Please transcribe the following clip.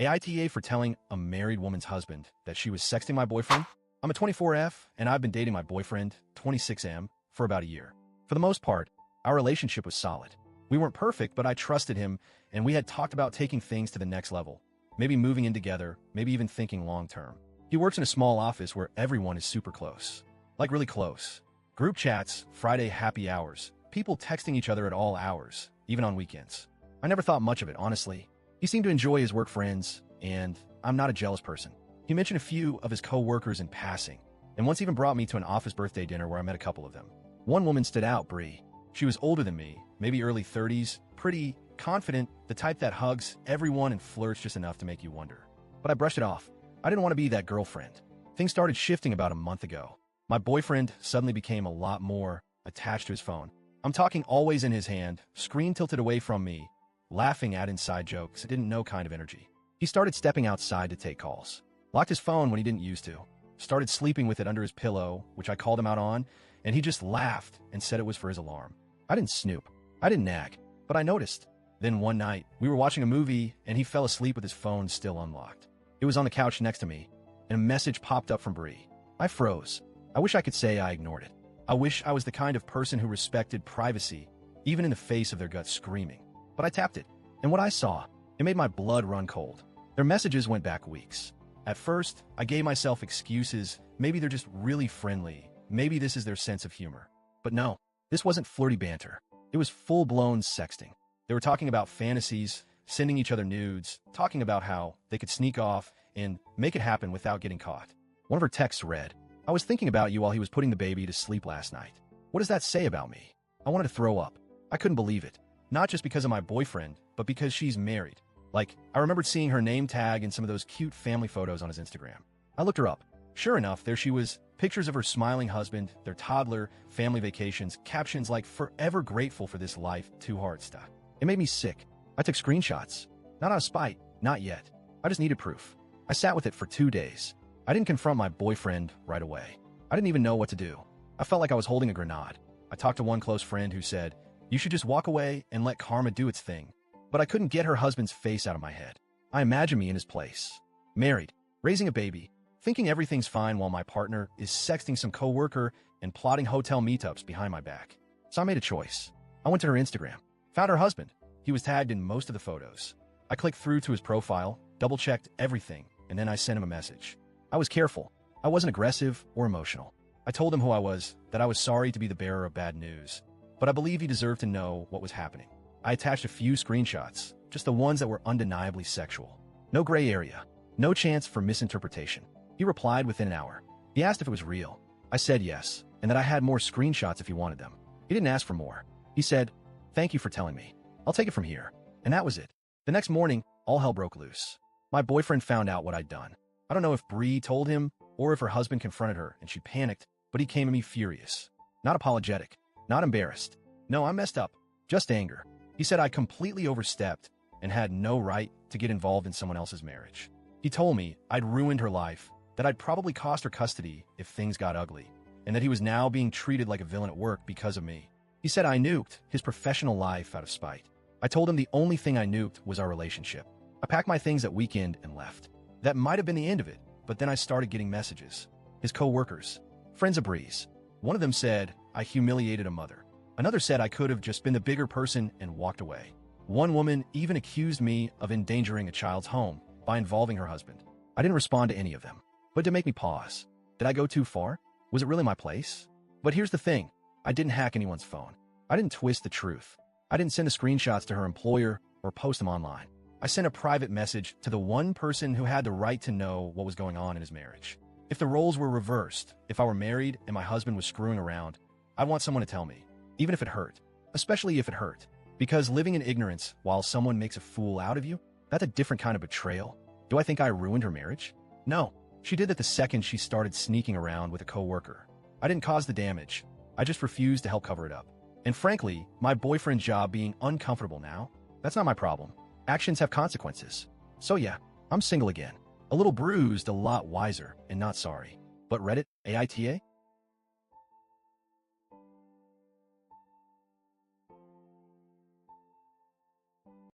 AITA for telling a married woman's husband that she was sexting my boyfriend. I'm a 24F, and I've been dating my boyfriend, 26M, for about a year. For the most part, our relationship was solid. We weren't perfect, but I trusted him, and we had talked about taking things to the next level. Maybe moving in together, maybe even thinking long-term. He works in a small office where everyone is super close. Like really close. Group chats, Friday happy hours, people texting each other at all hours, even on weekends. I never thought much of it, honestly. He seemed to enjoy his work friends, and I'm not a jealous person. He mentioned a few of his co-workers in passing, and once even brought me to an office birthday dinner where I met a couple of them. One woman stood out, Bree. She was older than me, maybe early 30s, pretty, confident, the type that hugs everyone and flirts just enough to make you wonder. But I brushed it off. I didn't want to be that girlfriend. Things started shifting about a month ago. My boyfriend suddenly became a lot more attached to his phone. I'm talking always in his hand, screen tilted away from me, laughing at inside jokes, didn't know kind of energy. He started stepping outside to take calls. Locked his phone when he didn't used to. Started sleeping with it under his pillow, which I called him out on, and he just laughed and said it was for his alarm. I didn't snoop. I didn't nag, but I noticed. Then one night, we were watching a movie, and he fell asleep with his phone still unlocked. It was on the couch next to me, and a message popped up from Bree. I froze. I wish I could say I ignored it. I wish I was the kind of person who respected privacy, even in the face of their gut screaming. But I tapped it, and what I saw, it made my blood run cold. Their messages went back weeks. At first, I gave myself excuses. Maybe they're just really friendly. Maybe this is their sense of humor. But no, this wasn't flirty banter. It was full-blown sexting. They were talking about fantasies, sending each other nudes, talking about how they could sneak off and make it happen without getting caught. One of her texts read, "I was thinking about you while he was putting the baby to sleep last night." What does that say about me? I wanted to throw up. I couldn't believe it. Not just because of my boyfriend, but because she's married. Like, I remembered seeing her name tag in some of those cute family photos on his Instagram. I looked her up. Sure enough, there she was. Pictures of her smiling husband, their toddler, family vacations, captions like "forever grateful for this life, 2 hearts stuff." It made me sick. I took screenshots. Not out of spite, not yet. I just needed proof. I sat with it for 2 days. I didn't confront my boyfriend right away. I didn't even know what to do. I felt like I was holding a grenade. I talked to one close friend who said, "You should just walk away and let karma do its thing." But I couldn't get her husband's face out of my head. I imagined me in his place. Married, raising a baby, thinking everything's fine while my partner is sexting some coworker and plotting hotel meetups behind my back. So I made a choice. I went to her Instagram, found her husband. He was tagged in most of the photos. I clicked through to his profile, double-checked everything, and then I sent him a message. I was careful. I wasn't aggressive or emotional. I told him who I was, that I was sorry to be the bearer of bad news, but I believe he deserved to know what was happening. I attached a few screenshots, just the ones that were undeniably sexual. No gray area, no chance for misinterpretation. He replied within an hour. He asked if it was real. I said yes, and that I had more screenshots if he wanted them. He didn't ask for more. He said, "Thank you for telling me. I'll take it from here." And that was it. The next morning, all hell broke loose. My boyfriend found out what I'd done. I don't know if Bree told him or if her husband confronted her and she panicked, but he came at me furious. Not apologetic, not embarrassed. No, I messed up. Just anger. He said I completely overstepped and had no right to get involved in someone else's marriage. He told me I'd ruined her life, that I'd probably cost her custody if things got ugly, and that he was now being treated like a villain at work because of me. He said I nuked his professional life out of spite. I told him the only thing I nuked was our relationship. I packed my things that weekend and left. That might have been the end of it, but then I started getting messages. His co-workers, friends of Bree's. One of them said I humiliated a mother. Another said I could have just been the bigger person and walked away. One woman even accused me of endangering a child's home by involving her husband. I didn't respond to any of them, but to make me pause. Did I go too far? Was it really my place? But here's the thing. I didn't hack anyone's phone. I didn't twist the truth. I didn't send the screenshots to her employer or post them online. I sent a private message to the one person who had the right to know what was going on in his marriage. If the roles were reversed, if I were married and my husband was screwing around, I'd want someone to tell me, even if it hurt, especially if it hurt. Because living in ignorance while someone makes a fool out of you, that's a different kind of betrayal. Do I think I ruined her marriage? No. She did that the second she started sneaking around with a coworker. I didn't cause the damage. I just refused to help cover it up. And frankly, my boyfriend's job being uncomfortable now, that's not my problem. Actions have consequences. So yeah, I'm single again. A little bruised, a lot wiser, and not sorry. But Reddit, AITA?